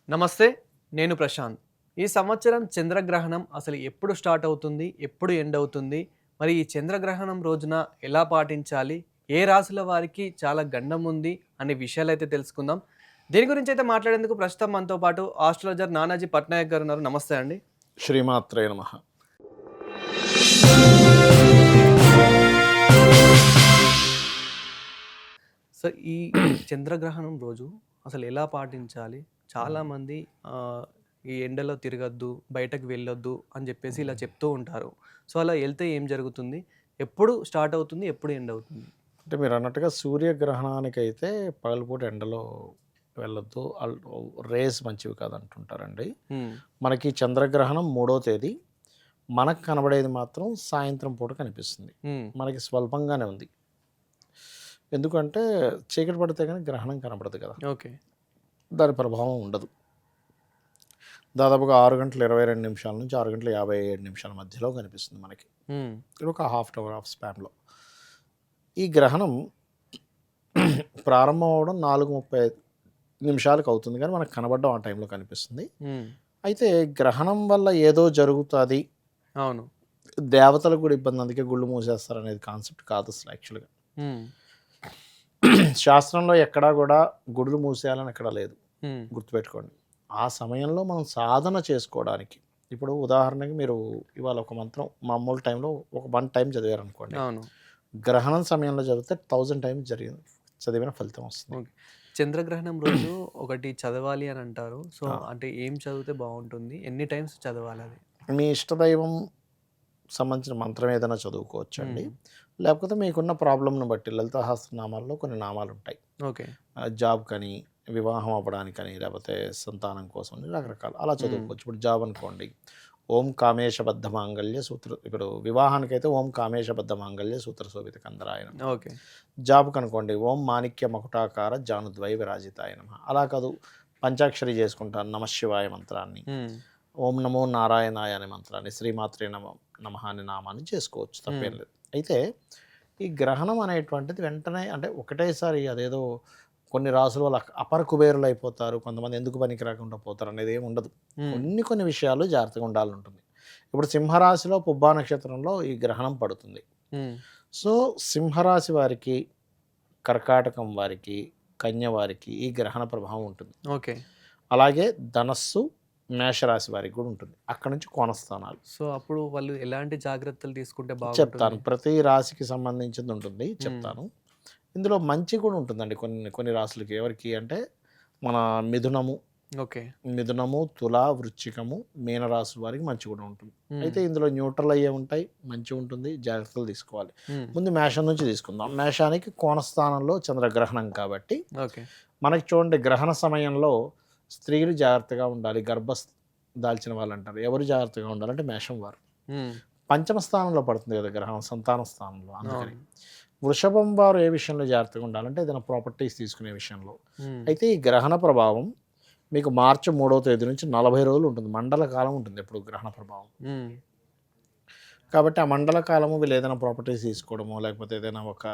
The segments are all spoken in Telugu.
నమస్తే. నేను ప్రశాంత్. ఈ సంవత్సరం చంద్రగ్రహణం అసలు ఎప్పుడు స్టార్ట్ అవుతుంది? ఎప్పుడు ఎండ్ అవుతుంది? మరి ఈ చంద్రగ్రహణం రోజున ఎలా పాటించాలి? ఏ రాశుల వారికి చాలా గండం ఉంది అనే విషయాలైతే తెలుసుకుందాం. దీని గురించి అయితే మాట్లాడేందుకు ప్రస్తుతం మనతో పాటు ఆస్ట్రాలజర్ నానాజీ పట్నాయక్ గారు ఉన్నారు. నమస్తే అండి. శ్రీమాత్రే నమః. సో, ఈ చంద్రగ్రహణం రోజు అసలు ఎలా పాటించాలి? చాలామంది ఈ ఎండలో తిరగొద్దు, బయటకు వెళ్ళొద్దు అని చెప్పేసి ఇలా చెప్తూ ఉంటారు. సో, అలా ఎళ్తే ఏం జరుగుతుంది? ఎప్పుడు స్టార్ట్ అవుతుంది? ఎప్పుడు ఎండ్ అవుతుంది? అంటే మీరన్నట్టుగా సూర్యగ్రహణానికైతే పగలుపూట ఎండలో వెళ్ళొద్దు. రేస్ మంచివి కాదంటుంటారండి. హ్మ్. మనకి చంద్రగ్రహణం 3వ తేదీ. మనకు కనబడేది మాత్రం సాయంత్రం పూట కనిపిస్తుంది. హ్మ్. మనకి స్వల్పంగానే ఉంది. ఎందుకంటే చీకటి పడితే గానీ గ్రహణం కనబడదు కదా! ఓకే. దాని ప్రభావం ఉండదు. దాదాపుగా 6:22 నిమిషాల నుంచి 6:57 మధ్యలో కనిపిస్తుంది మనకి. హ్మ్. ఇది ఒక హాఫ్ అవర్ ఆఫ్ స్పాన్‌లో. ఈ గ్రహణం ప్రారంభం అవ్వడం 4:35 అవుతుంది కానీ మనకు కనబడడం ఆ టైంలో కనిపిస్తుంది. హ్మ్. అయితే గ్రహణం వల్ల ఏదో జరుగుతుంది, అవును. దేవతలకు కూడా ఇబ్బంది అందుకే గుళ్ళు మూసేస్తారు అనేది కాన్సెప్ట్ కాదు అసలు యాక్చువల్గా. హ్మ్. శాస్త్రంలో ఎక్కడా కూడా గుడులు మూసేయాలని ఎక్కడా లేదు, హ్మ్. గుర్తుపెట్టుకోండి. ఆ సమయంలో మనం సాధన చేసుకోవడానికి, ఇప్పుడు ఉదాహరణకి మీరు ఇవాళ ఒక మంత్రం మామూలు టైంలో ఒక 1 టైం చదివారనుకోండి, అవును. గ్రహణం సమయంలో చదివితే 1000 టైమ్స్ చదివిన ఫలితం వస్తుంది. ఓకే. చంద్రగ్రహణం రోజు ఒకటి చదవాలి అని అంటారు. సో, ఆ, అంటే ఏం చదివితే బావుంటుంది? ఎన్ని టైమ్స్ చదవాలది? మీ ఇష్టదైవం సంబంధించిన మంత్రం ఏదైనా చదువుకోవచ్చండి. హ్మ్. లేకపోతే మీకున్న ప్రాబ్లమ్‌ని బట్టి లలితా సహస్రనామాల్లో కొన్ని నామాలుంటాయి. ఓకే. జాబ్‌కని, వివాహం అవ్వడానికని, లేకపోతే సంతానం కోసం అని రకరకాలు అలా హ్మ్. చదువుకోవచ్చు. ఇప్పుడు జాబ్ అనుకోండి, ఓం కామేశబద్ధ మాంగళ్య సూత్ర, ఇప్పుడు వివాహానికైతే ఓం కామేశబద్ధ మాంగళ్య సూత్ర శోభిత కందరాయ నమః. ఓకే. జాబ్‌కి అనుకోండి ఓం మాణిక్య మకుటాకార జానుద్వయ విరాజితాయ నమః. అలా కాదు పంచాక్షరి చేసుకుంటాను నమఃశివాయ మంత్రాన్ని, హ్మ్. ఓం నమో నారాయణాయ అనే మంత్రాన్ని, శ్రీమాత్రే నమః అనే నామాన్ని చేసుకోవచ్చు, హ్మ్. తప్పేం లేదు. అయితే ఈ గ్రహణం అనేటువంటిది వెంటనే అంటే ఒకటేసారి అదేదో కొన్ని రాసుల వాళ్ళు అపర కుబేరులు అయిపోతారు, కొంతమంది ఎందుకు పనికి రాకుండా పోతారు అనేది ఏమి ఉండదు. హ్మ్. కొన్ని కొన్ని విషయాలు జాగ్రత్తగా ఉండాలంటుంది. ఇప్పుడు సింహరాశిలో పుబ్బా నక్షత్రంలో ఈ గ్రహణం పడుతుంది. హ్మ్. సో సింహరాశి వారికి, కర్కాటకం వారికి, కన్య వారికి ఈ గ్రహణ ప్రభావం ఉంటుంది. ఓకే. అలాగే ధనస్సు, మేషరాశి వారికి కూడా ఉంటుంది. అక్కడ నుంచి కోణస్థానాలు సో, అప్పుడు వాళ్ళు ఎలాంటి జాగ్రత్తలు తీసుకుంటే చెప్తాను. బాగుంటుంది? ప్రతి రాశికి సంబంధించింది ఉంటుంది హ్మ్. చెప్తాను. ఇందులో మంచి కూడా ఉంటుందండి కొన్ని కొన్ని రాశులకి. ఎవరికి అంటే మన మిథునము, ఓకే. మిథునము, తుల, వృశ్చికము, మీనరాశి వారికి మంచి కూడా ఉంటుంది. హ్మ్. అయితే ఇందులో న్యూట్రల్ అయ్యే ఉంటాయి, మంచి ఉంటుంది, జాగ్రత్తలు తీసుకోవాలి. హ్మ్. ముందు మేషం నుంచి తీసుకుందాం. మేషానికి కోణస్థానంలో చంద్రగ్రహణం కాబట్టి ఓకే. మనకి చూడండి గ్రహణ సమయంలో స్త్రీలు జాగ్రత్తగా ఉండాలి. దాల్చిన వాళ్ళంటారు. ఎవరు జాగ్రత్తగా ఉండాలంటే మేషం వారు. హ్మ్. పంచమ స్థానంలో పడుతుంది కదా గ్రహణం, సంతాన స్థానంలో, అందుకని. అవును. వృషభం వారు ఏ విషయంలో జాగ్రత్తగా ఉండాలంటే ఏదైనా ప్రాపర్టీస్ తీసుకునే విషయంలో. హ్మ్. అయితే ఈ గ్రహణ ప్రభావం మీకు మార్చి 3వ తేదీ నుంచి 40 రోజులు ఉంటుంది. మండల కాలం ఉంటుంది ఎప్పుడు గ్రహణ ప్రభావం. హ్మ్. కాబట్టి ఆ మండల కాలము వీళ్ళు ఏదైనా ప్రాపర్టీస్ తీసుకోవడమో, లేకపోతే ఏదైనా ఒక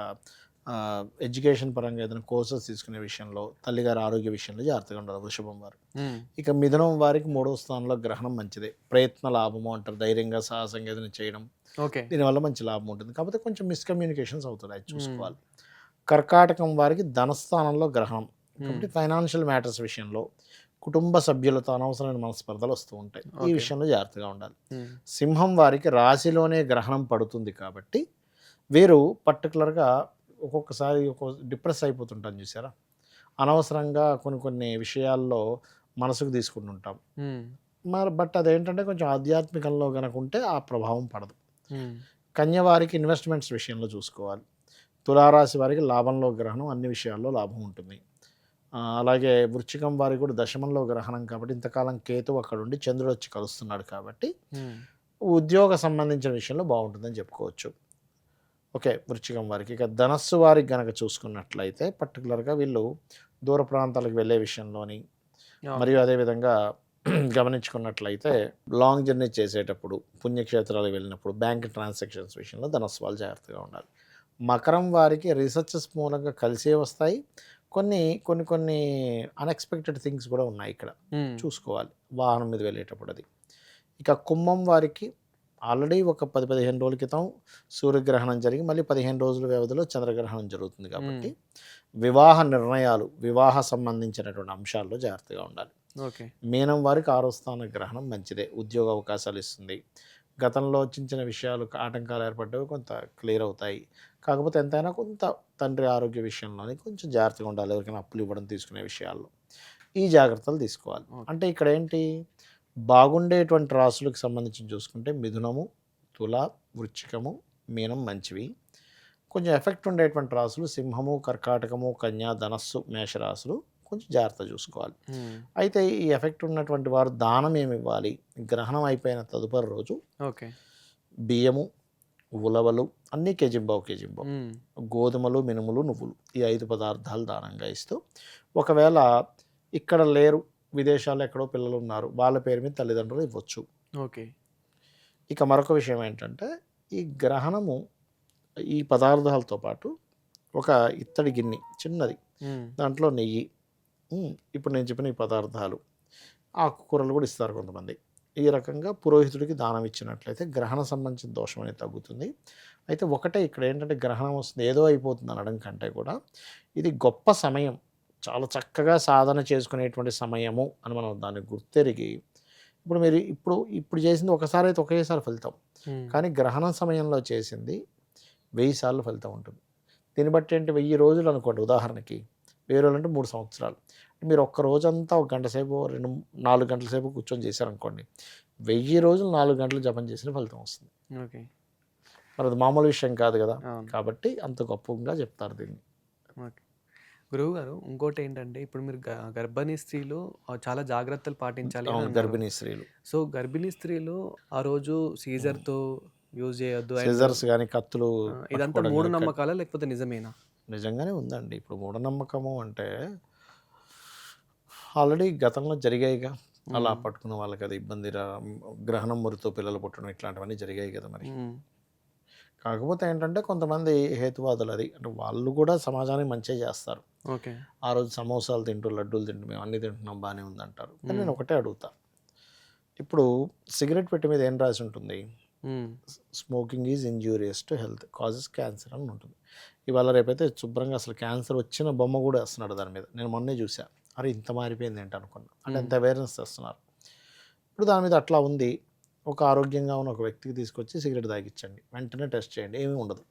ఎడ్యుకేషన్ పరంగా ఏదైనా కోర్సెస్ తీసుకునే విషయంలో, తల్లిగారి ఆరోగ్య విషయంలో జాగ్రత్తగా ఉండాలి వృషభం వారు. హ్మ్. ఇక మిథునం వారికి 3వ స్థానంలో గ్రహణం మంచిదే. ప్రయత్న లాభము అంటారు. ధైర్యంగా సాహసంగా ఏదైనా చేయడం, ఓకే. దీనివల్ల మంచి లాభం ఉంటుంది. కాకపోతే కొంచెం మిస్‌కమ్యూనికేషన్స్ అవుతాయి, అది హ్మ్. చూసుకోవాలి. కర్కాటకం వారికి ధనస్థానంలో గ్రహణం. హ్మ్. కాబట్టి ఫైనాన్షియల్ మ్యాటర్స్ విషయంలో, కుటుంబ సభ్యులతో అనవసరమైన మనస్పర్ధలు వస్తూ ఉంటాయి. ఈ ఓకే. విషయంలో జాగ్రత్తగా ఉండాలి. హ్మ్. సింహం వారికి రాశిలోనే గ్రహణం పడుతుంది కాబట్టి, వీరు పర్టిక్యులర్‌గా ఒక్కొక్కసారి డిప్రెస్ అయిపోతుంటాం చూసారా? అనవసరంగా కొన్ని కొన్ని విషయాల్లో మనసుకు తీసుకుంటుంటాం. హ్మ్. బట్ అదేంటంటే కొంచెం ఆధ్యాత్మికంలో గనక ఉంటే ఆ ప్రభావం పడదు. హ్మ్. కన్య వారికి ఇన్వెస్ట్‌మెంట్స్ విషయంలో చూసుకోవాలి. తులారాశి వారికి లాభంలో గ్రహణం, అన్ని విషయాల్లో లాభం ఉంటుంది. అలాగే వృశ్చికం వారికి కూడా దశమంలో గ్రహణం కాబట్టి ఇంతకాలం కేతువు అక్కడుండి చంద్రుడొచ్చి కలుస్తున్నాడు కాబట్టి హ్మ్. ఉద్యోగ సంబంధించిన విషయంలో బావుంటుందని చెప్పుకోవచ్చు. ఓకే. వృశ్చికం వారికి. ఇక ధనస్సు వారికి గనక చూసుకున్నట్లయితే పర్టిక్యులర్‌గా వీళ్ళు దూర ప్రాంతాలకు వెళ్ళే విషయంలోని, అవును. మరియు అదేవిధంగా గమనించుకున్నట్లయితే లాంగ్ జర్నీ చేసేటప్పుడు, పుణ్యక్షేత్రాలకు వెళ్ళినప్పుడు, బ్యాంక్ ట్రాన్సాక్షన్స్ విషయంలో ధనస్సు వాళ్ళు జాగ్రత్తగా ఉండాలి. మకరం వారికి రిసర్చెస్ మూలంగా కలిసే వస్తాయి. కొన్ని కొన్ని కొన్ని అన్ఎక్స్పెక్టెడ్ థింగ్స్ కూడా ఉన్నాయి ఇక్కడ, చూసుకోవాలి వాహనం మీద వెళ్ళేటప్పుడు అది. ఇక కుంభం వారికి ఆల్రెడీ ఒక 10-15 రోజుల క్రితం సూర్యగ్రహణం జరిగి మళ్ళీ 15 రోజుల వ్యవధిలో చంద్రగ్రహణం జరుగుతుంది కాబట్టి వివాహ నిర్ణయాలు, వివాహ సంబంధించినటువంటి అంశాల్లో జాగ్రత్తగా ఉండాలి. ఓకే. మీనం వారికి 6వ స్థాన గ్రహణం మంచిదే, ఉద్యోగ అవకాశాలు ఇస్తుంది. గతంలో చిన్న చిన్న విషయాలు ఆటంకాలు ఏర్పడ్డవి కొంత క్లియర్ అవుతాయి. కాకపోతే ఎంతైనా కొంత తండ్రి ఆరోగ్య విషయంలోని కొంచెం జాగ్రత్తగా ఉండాలి, ఎవరికైనా అప్పులు ఇవ్వడం తీసుకునే విషయాల్లో ఈ జాగ్రత్తలు తీసుకోవాలి. అంటే ఇక్కడ ఏంటి, బాగుండేటువంటి రాశులకు సంబంధించి చూసుకుంటే మిథునము, తుల, వృశ్చికము, మీనం మంచివి. కొంచెం ఎఫెక్ట్ ఉండేటువంటి రాశులు సింహము, కర్కాటకము, కన్య, ధనస్సు, మేషరాశులు కొంచెం జాగ్రత్త చూసుకోవాలి. అయితే ఈ ఎఫెక్ట్ ఉన్నటువంటి వారు దానం ఏమి ఇవ్వాలి, గ్రహణం అయిపోయిన తదుపరి రోజు ఓకే. బియ్యము, ఉలవలు అన్నీ కేజింబావు కేజింబావు, గోధుమలు, మినుములు, నువ్వులు ఈ 5 పదార్థాలు దానంగా ఇస్తూ, ఒకవేళ ఇక్కడ లేరు విదేశాల్లో ఎక్కడో పిల్లలు ఉన్నారు వాళ్ళ పేరు మీద తల్లిదండ్రులు ఇవ్వచ్చు. ఓకే. ఇక మరొక విషయం ఏంటంటే ఈ గ్రహణము ఈ పదార్థాలతో పాటు ఒక ఇత్తడి గిన్నె చిన్నది, దాంట్లో నెయ్యి, ఇప్పుడు నేను చెప్పిన ఈ పదార్థాలు, ఆకుకూరలు కూడా ఇస్తారు కొంతమంది. ఈ రకంగా పురోహితుడికి దానం ఇచ్చినట్లయితే గ్రహణ సంబంధించిన దోషం అనేది తగ్గుతుంది. అయితే ఒకటే ఇక్కడ ఏంటంటే గ్రహణం వస్తుంది ఏదో అయిపోతుంది అనడం కంటే కూడా ఇది గొప్ప సమయం, చాలా చక్కగా సాధన చేసుకునేటువంటి సమయము అని మనం దాన్ని గుర్తెరిగి, ఇప్పుడు మీరు ఇప్పుడు చేసింది ఒకసారి అయితే ఒకేసారి ఫలితం, కానీ గ్రహణ సమయంలో చేసింది 1000 సార్లు ఫలితం ఉంటుంది. దీన్ని బట్టి ఏంటి 1000 రోజులు అనుకోండి ఉదాహరణకి, 1000 రోజులు అంటే 3 సంవత్సరాలు. మీరు ఒక్క రోజంతా 1 గంట సేపు 4 గంటల సేపు కూర్చొని చేశారనుకోండి, 1000 రోజులు 4 గంటలు జపం చేసిన ఫలితం వస్తుంది. ఓకే. మరి అది మామూలు విషయం కాదు కదా, అవును. కాబట్టి అంత గొప్పగా చెప్తారు దీన్ని. ఓకే. గురువు గారు, ఇంకోటి ఏంటంటే ఇప్పుడు మీరు గర్భిణీ స్త్రీలు చాలా జాగ్రత్తలు పాటించాలి అని అన్నారు. గర్భిణీ స్త్రీలు సో గర్భిణీ స్త్రీలు ఆ రోజు సీజర్తో యూజ్ చేయొద్దు, సిజర్స్ కానీ కత్తులు ఇదంతా పట్టుకోవడం మూఢ కానీ నమ్మకాలా లేకపోతే నిజమేనా? నిజంగానే ఉందండి. ఇప్పుడు మూఢనమ్మకము అంటే ఆల్రెడీ గతంలో జరిగాయిగా, అలా పట్టుకున్న వాళ్ళకి అది ఇబ్బంది గ్రహణం మురితో పిల్లలు పుట్టడం ఇట్లాంటివన్నీ జరిగాయి కదా. మరి కాకపోతే ఏంటంటే కొంతమంది హేతువాదులు అది అంటే వాళ్ళు కూడా సమాజానికి మంచిగా చేస్తారు. ఓకే. ఆ రోజు సమోసాలు తింటూ లడ్డూలు తింటూ మేము అన్నీ తింటున్నాం బాగానే ఉందంటారు. కానీ నేను ఒకటే అడుగుతా, ఇప్పుడు సిగరెట్ పెట్టి మీద ఏం రాసి ఉంటుంది, smoking is injurious to health, causes cancer అని ఉంటుంది. ఇవాళ రేపైతే శుభ్రంగా అసలు క్యాన్సర్ వచ్చిన బొమ్మ కూడా వేస్తున్నాడు దాని మీద. నేను మొన్నే చూసా, అరే ఇంత మారిపోయింది ఏంటి అనుకున్నా. అంటే ఎంత అవేర్నెస్ తెస్తున్నారు. ఇప్పుడు దాని మీద అట్లా ఉంది. ఒక ఆరోగ్యంగా ఉన్న ఒక వ్యక్తికి తీసుకొచ్చి సిగరెట్ తాగించండి, వెంటనే టెస్ట్ చేయండి, ఏమీ ఉండదు.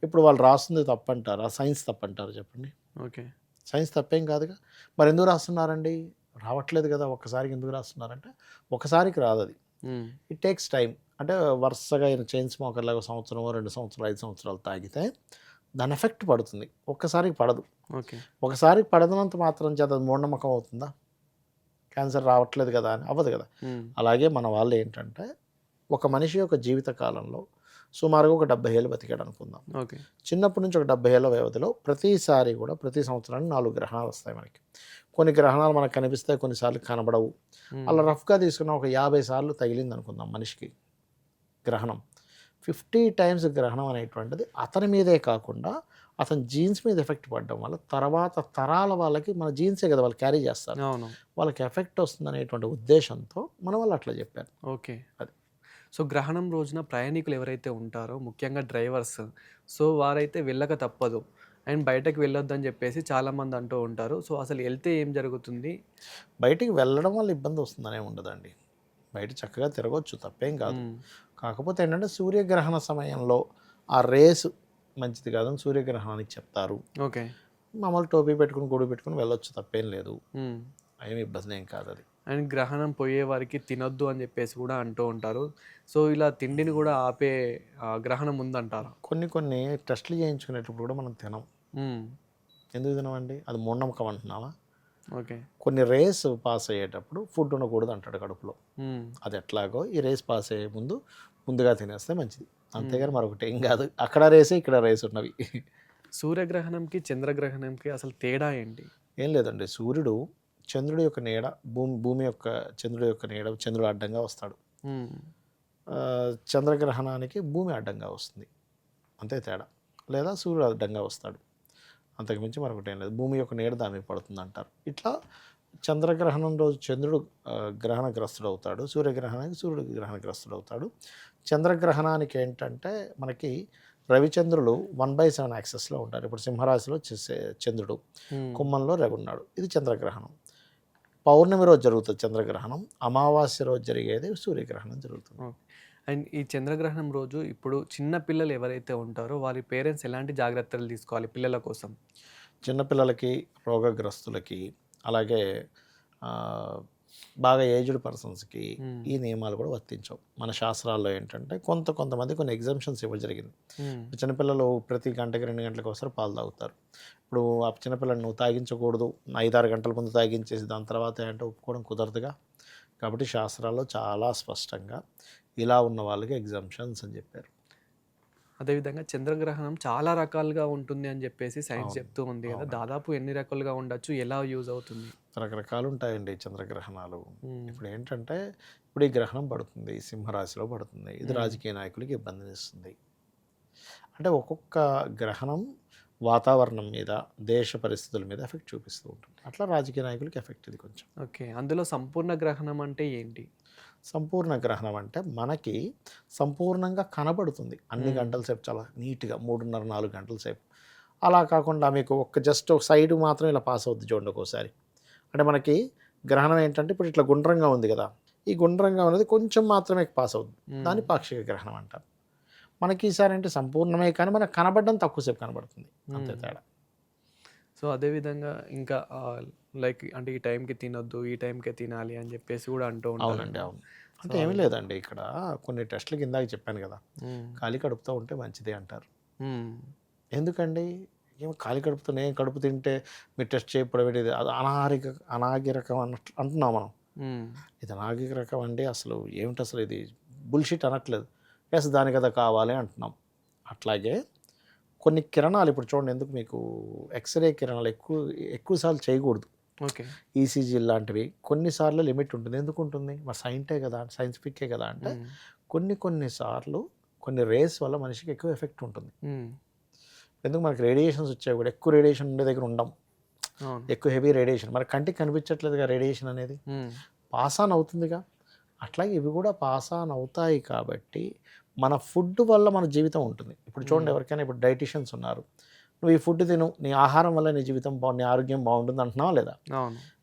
ఇప్పుడు వాళ్ళు రాస్తుంది తప్పంటారా, సైన్స్ తప్పంటారా చెప్పండి? ఓకే. సైన్స్ తప్పేం కాదుగా. మరి ఎందుకు రాస్తున్నారండి? రావట్లేదు కదా. ఒక్కసారికి ఎందుకు రాస్తున్నారంటే ఒకసారికి రాదు అది, ఇట్ టేక్స్ టైం. అంటే వరుసగా చైన్ స్మోకర్ లాగా 1 సంవత్సరం 2 సంవత్సరాలు 5 సంవత్సరాలు తాగితే దాని ఎఫెక్ట్ పడుతుంది, ఒక్కసారికి పడదు. ఓకే. ఒకసారికి పడదనంత మాత్రం చేత అది మూఢనమ్మకం అవుతుందా? క్యాన్సర్ రావట్లేదు కదా అని అవ్వదు కదా. అలాగే మన వాళ్ళు ఏంటంటే ఒక మనిషి యొక్క జీవిత కాలంలో సుమారుగా ఒక 70 ఏళ్ళు బతికాడు అనుకుందాం. ఓకే. చిన్నప్పటి నుంచి ఒక 70 ఏళ్ళ వ్యవధిలో ప్రతిసారి కూడా ప్రతి సంవత్సరానికి 4 గ్రహణాలు వస్తాయి మనకి. కొన్ని గ్రహణాలు మనకు కనిపిస్తాయి, కొన్నిసార్లు కనబడవు. అలా రఫ్గా తీసుకున్న ఒక 50 సార్లు తగిలింది అనుకుందాం మనిషికి గ్రహణం. 50 టైమ్స్ గ్రహణం అనేటువంటిది అతని మీదే కాకుండా అతని జీన్స్ మీద ఎఫెక్ట్ పడడం వల్ల తర్వాత తరాల వాళ్ళకి, మన జీన్సే కదా వాళ్ళు క్యారీ చేస్తారు, వాళ్ళకి ఎఫెక్ట్ వస్తుంది అనేటువంటి ఉద్దేశంతో మన వాళ్ళు అట్లా చెప్పారు. ఓకే. అది సో గ్రహణం రోజున ప్రయాణికులు ఎవరైతే ఉంటారో ముఖ్యంగా డ్రైవర్స్, సో వారైతే వెళ్ళక తప్పదు అండ్ బయటకు వెళ్ళొద్దని చెప్పేసి చాలామంది అంటూ ఉంటారు. సో అసలు వెళ్తే ఏం జరుగుతుంది? బయటికి వెళ్ళడం వల్ల ఇబ్బంది వస్తుందనే ఉండదండి, బయట చక్కగా తిరగవచ్చు, తప్పేం కాదు. కాకపోతే ఏంటంటే సూర్యగ్రహణ సమయంలో ఆ రేసు మంచిది కాదని సూర్యగ్రహణానికి చెప్తారు. ఓకే. మామూలు టోపీ పెట్టుకుని గొడుగు పెట్టుకుని వెళ్ళొచ్చు, తప్పేం లేదు, ఏమి ఇబ్బంది ఏం కాదు అది. అండ్ గ్రహణం పోయే వారికి తినొద్దు అని చెప్పేసి కూడా అంటూ ఉంటారు. సో ఇలా తిండిని కూడా ఆపే గ్రహణం ఉందంటారా? కొన్ని టెస్టులు చేయించుకునేటప్పుడు కూడా మనం తినం. ఎందుకు తినమండి? అది మూఢనమ్మకం అంటున్నావా? ఓకే. కొన్ని రేస్ పాస్ అయ్యేటప్పుడు ఫుడ్ ఉండకూడదు అంటాడు కడుపులో. అది ఎట్లాగో ఈ రేస్ పాస్ అయ్యే ముందుగా తినేస్తే మంచిది, అంతేగాని మరొకటి ఏం కాదు. అక్కడ రేసే ఇక్కడ రేస్ ఉన్నవి. సూర్యగ్రహణంకి చంద్రగ్రహణంకి అసలు తేడా ఏంటి? ఏం లేదండి, సూర్యుడు చంద్రుడి యొక్క నీడ, భూమి యొక్క చంద్రుడి యొక్క నీడ, చంద్రుడు అడ్డంగా వస్తాడు. చంద్రగ్రహణానికి భూమి అడ్డంగా వస్తుంది, అంతే తేడా. లేదా సూర్యుడు అడ్డంగా వస్తాడు, అంతకుమించి మరొకటి ఏం లేదు. భూమి యొక్క నీడ దాని మీద పడుతుంది అంటారు. ఇట్లా చంద్రగ్రహణం రోజు చంద్రుడు గ్రహణగ్రస్తుడు అవుతాడు, సూర్యగ్రహణానికి సూర్యుడు గ్రహణగ్రస్తుడు అవుతాడు. చంద్రగ్రహణానికి ఏంటంటే మనకి రవిచంద్రులు 1/7 యాక్సెస్లో ఉంటారు. ఇప్పుడు సింహరాశిలో చంద్రుడు, కుంభంలో రవి ఉన్నాడు. ఇది చంద్రగ్రహణం. పౌర్ణమి రోజు జరుగుతుంది చంద్రగ్రహణం, అమావాస్య రోజు జరిగేది సూర్యగ్రహణం జరుగుతుంది. అండ్ ఈ చంద్రగ్రహణం రోజు ఇప్పుడు చిన్న పిల్లలు ఎవరైతే ఉంటారో వారి పేరెంట్స్ ఎలాంటి జాగ్రత్తలు తీసుకోవాలి పిల్లల కోసం? చిన్నపిల్లలకి, రోగగ్రస్తులకి, అలాగే ఆ, బాగా ఏజ్డ్ పర్సన్స్కి ఈ నియమాలు కూడా వర్తించవు. మన శాస్త్రాల్లో ఏంటంటే కొంతమంది కొన్ని ఎగ్జామ్షన్స్ ఇవ్వడం జరిగింది. చిన్నపిల్లలు ప్రతి గంటకి 2 గంటలకు ఒకసారి పాలు తాగుతారు. ఇప్పుడు ఆ చిన్నపిల్లలు నువ్వు తాగించకూడదు, 5-6 గంటల ముందు తాగించేసి దాని తర్వాత ఏంటంటే ఒప్పుకోవడం కుదరదుగా. కాబట్టి శాస్త్రాల్లో చాలా స్పష్టంగా ఇలా ఉన్న వాళ్ళకి ఎగ్జామ్షన్స్ అని చెప్పారు. అదేవిధంగా చంద్రగ్రహణం చాలా రకాలుగా ఉంటుంది అని చెప్పేసి సైన్స్ అవును. చెప్తూ ఉంది కదా, అవునండి. దాదాపు ఎన్ని రకాలుగా ఉండొచ్చు, ఎలా యూజ్ అవుతుంది? రకరకాలు ఉంటాయండి చంద్రగ్రహణాలు. మ్మ్. ఇప్పుడు ఏంటంటే ఇప్పుడు ఈ గ్రహణం పడుతుంది, సింహరాశిలో పడుతుంది. ఇది మ్మ్. రాజకీయ నాయకులకి ఇబ్బందినిస్తుంది. అంటే ఒక్కొక్క గ్రహణం వాతావరణం మీద, దేశ పరిస్థితుల మీద ఎఫెక్ట్ చూపిస్తూ ఉంటుంది. అట్లా రాజకీయ నాయకులకి ఎఫెక్ట్ ఇది కొంచెం. ఓకే, అందులో సంపూర్ణ గ్రహణం అంటే ఏంటి? సంపూర్ణ గ్రహణం అంటే మనకి సంపూర్ణంగా కనబడుతుంది అన్ని గంటల సేపు, చాలా నీట్గా 3.5-4 గంటల సేపు. అలా కాకుండా మీకు జస్ట్ ఒక సైడ్ మాత్రం ఇలా పాస్ అవుద్ది చూడండి ఒక్కోసారి. అంటే మనకి గ్రహణం ఏంటంటే ఇప్పుడు ఇట్లా గుండ్రంగా ఉంది కదా, ఈ గుండ్రంగా ఉన్నది కొంచెం మాత్రమే పాస్ అవుతుంది, దాన్ని పాక్షిక గ్రహణం అంటారు. మనకి ఈసారి అంటే సంపూర్ణమే కానీ మనకు కనబడడం తక్కువసేపు కనబడుతుంది, అంతే తేడా. సో అదేవిధంగా ఇంకా లైక్ అంటే ఈ టైంకి తినొద్దు, ఈ టైంకే తినాలి అని చెప్పేసి కూడా అంటూ ఉంటారు. అవునండి, అవును. అంటే ఏమీ లేదండి, ఇక్కడ కొన్ని టెస్టులు కిందాక చెప్పాను కదా, ఖాళీ కడుపుతో ఉంటే మంచిదే అంటారు. ఎందుకండి, ఏమో ఖాళీ కడుపుతో నేను కడుపు తింటే మీరు టెస్ట్ చేయకపోవడం ఏంటి, అది అనాగిరకం అన్నట్లు అంటున్నాం మనం. ఇది అనాగిరకం అండి, అసలు ఏమిటి అసలు ఇది బుల్షిట్ అనట్లేదు, ఎస్ దాని కదా కావాలి అంటున్నాం. అట్లాగే కొన్ని కిరణాలు ఇప్పుడు చూడండి, ఎందుకు మీకు ఎక్స్రే కిరణాలు ఎక్కువసార్లు చేయకూడదు. ఓకే, ఈసీజీ లాంటివి కొన్నిసార్లు లిమిట్ ఉంటుంది. ఎందుకు ఉంటుంది, మరి సైంటిఫికే కదా అంటే కొన్నిసార్లు కొన్ని రేస్ వల్ల మనిషికి ఎక్కువ ఎఫెక్ట్ ఉంటుంది. ఎందుకు మనకి రేడియేషన్స్ వచ్చాయి కూడా, ఎక్కువ రేడియేషన్ ఉండే దగ్గర ఉండం, ఎక్కువ హెవీ రేడియేషన్ మన కంటికి కనిపించట్లేదుగా, రేడియేషన్ అనేది పాస్ ఆన్ అవుతుందిగా. అట్లాగే ఇవి కూడా పాస్ ఆన్ అవుతాయి. కాబట్టి మన ఫుడ్ వల్ల మన జీవితం ఉంటుంది. ఇప్పుడు చూడండి, ఎవరికైనా ఇప్పుడు డైటీషియన్స్ ఉన్నారు, నువ్వు ఈ ఫుడ్ తిను, నీ ఆహారం వల్ల నీ జీవితం నీ ఆరోగ్యం బాగుంటుంది అంటున్నావా లేదా?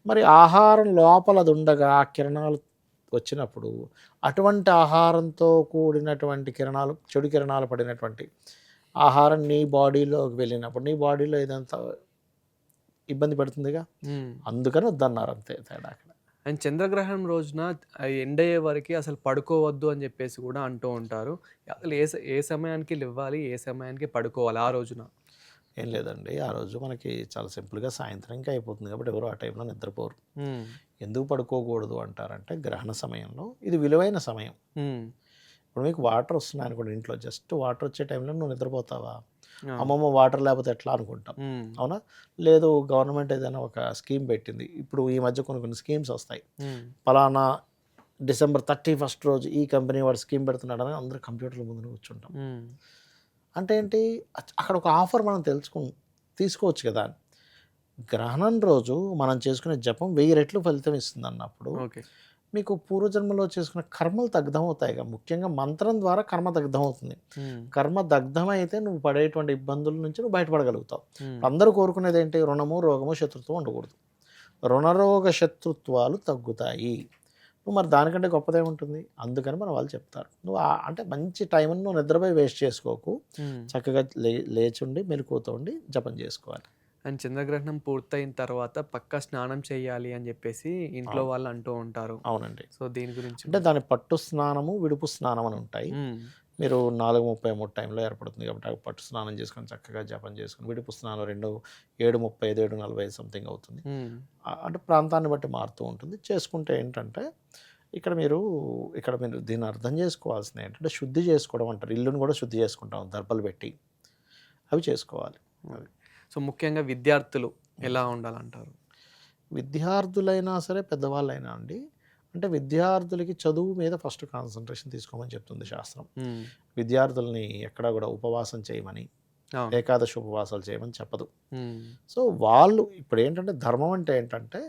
మరి ఆహారం లోపల అది ఉండగా ఆ కిరణాలు వచ్చినప్పుడు, అటువంటి ఆహారంతో కూడినటువంటి కిరణాలు, చెడు కిరణాలు పడినటువంటి ఆహారం నీ బాడీలోకి వెళ్ళినప్పుడు నీ బాడీలో ఇదంతా ఇబ్బంది పడుతుందిగా, అందుకని వద్దన్నారు, అంతే తేడా అక్కడ. అండ్ చంద్రగ్రహణం రోజున ఎండ్ అయ్యే వరకు అసలు పడుకోవద్దు అని చెప్పేసి కూడా అంటూ ఉంటారు. అసలు ఏ సమయానికి లేవాలి, ఏ సమయానికి పడుకోవాలి ఆ రోజున? ఏం లేదండి, ఆ రోజు మనకి చాలా సింపుల్గా సాయంత్రంకి అయిపోతుంది కాబట్టి ఎవరు ఆ టైంలో నిద్రపోరు. ఎందుకు పడుకోకూడదు అంటారంటే, గ్రహణ సమయంలో ఇది విలువైన సమయం. ఇప్పుడు మీకు వాటర్ వస్తున్నాయి అనుకోండి ఇంట్లో, జస్ట్ వాటర్ వచ్చే టైంలో నువ్వు నిద్రపోతావా? అమ్మమ్మ వాటర్ లేకపోతే ఎట్లా అనుకుంటాం, అవునా? లేదు, గవర్నమెంట్ ఏదైనా ఒక స్కీమ్ పెట్టింది, ఇప్పుడు ఈ మధ్య కొన్ని స్కీమ్స్ వస్తాయి, పలానా December 31 రోజు ఈ కంపెనీ వాడు స్కీమ్ పెడుతున్నాడని అందరూ కంప్యూటర్ల ముందు కూర్చుంటాం. అంటే ఏంటి, అక్కడ ఒక ఆఫర్ మనం తీసుకోవచ్చు కదా. గ్రహణం రోజు మనం చేసుకునే జపం 1000 రెట్లు ఫలితం ఇస్తుంది అన్నప్పుడు మీకు పూర్వజన్మలో చేసుకున్న కర్మలు దగ్ధం అవుతాయిగా. ముఖ్యంగా మంత్రం ద్వారా కర్మ దగ్ధం అవుతుంది. కర్మ దగ్ధం అయితే నువ్వు పడేటువంటి ఇబ్బందుల నుంచి నువ్వు బయటపడగలుగుతావు. అందరూ కోరుకునేది ఏంటి, రుణము, రోగము, శత్రుత్వం ఉండకూడదు. రుణరోగ శత్రుత్వాలు తగ్గుతాయి. నువ్వు మరి దానికంటే గొప్పదేముంటుంది. అందుకని మన వాళ్ళు చెప్తారు, నువ్వు అంటే మంచి టైంని నువ్వు నిద్రపోయి వేస్ట్ చేసుకోకు, చక్కగా లేచుండి మెలకువతో ఉండి జపం చేసుకోవాలి. అండ్ చంద్రగ్రహణం పూర్తయిన తర్వాత పక్కా స్నానం చేయాలి అని చెప్పేసి ఇంట్లో వాళ్ళు అంటూ ఉంటారు. అవునండి. సో దీని గురించి అంటే దాని పట్టు స్నానము, విడుపు స్నానం అని ఉంటాయి. మీరు 4:33 టైంలో ఏర్పడుతుంది కాబట్టి పట్టు స్నానం చేసుకొని చక్కగా జపం చేసుకొని, విడుపు స్నానం 7:35, 7:40 సంథింగ్ అవుతుంది. అంటే ప్రాంతాన్ని బట్టి మారుతూ ఉంటుంది. చేసుకుంటే ఏంటంటే ఇక్కడ మీరు దీన్ని అర్థం చేసుకోవాల్సింది ఏంటంటే, శుద్ధి చేసుకోవడం అంటారు. ఇల్లును కూడా శుద్ధి చేసుకుంటాం దర్బలు పెట్టి, అవి చేసుకోవాలి. సో ముఖ్యంగా విద్యార్థులు ఎలా ఉండాలంటారు? విద్యార్థులైనా సరే పెద్దవాళ్ళైనా అండి, అంటే విద్యార్థులకి చదువు మీద ఫస్ట్ కాన్సన్ట్రేషన్ తీసుకోమని చెప్తుంది శాస్త్రం. విద్యార్థుల్ని ఎక్కడా కూడా ఉపవాసం చేయమని, అవును. ఏకాదశి ఉపవాసాలు చేయమని చెప్పదు. ఉమ్. సో వాళ్ళు ఇప్పుడు ఏంటంటే ధర్మం అంటే ఏంటంటే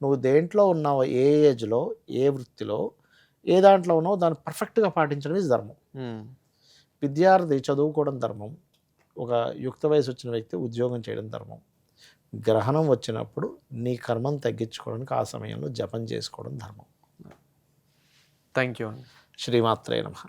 నువ్వు దేంట్లో ఉన్నావో, ఏ ఏజ్‌లో, ఏ వృత్తిలో, ఏ దాంట్లో ఉన్నావో దాన్ని పర్ఫెక్ట్‌గా పాటించడం ఇస్ ధర్మం. ఉమ్. విద్యార్థి చదువుకోవడం ధర్మం. ఒక యుక్త వయసు వచ్చిన వ్యక్తి ఉద్యోగం చేయడం ధర్మం. గ్రహణం వచ్చినప్పుడు నీ కర్మను తగ్గించుకోవడానికి ఆ సమయంలో జపం చేసుకోవడం ధర్మం. థ్యాంక్ యూ అండి. శ్రీమాత్రే నమః.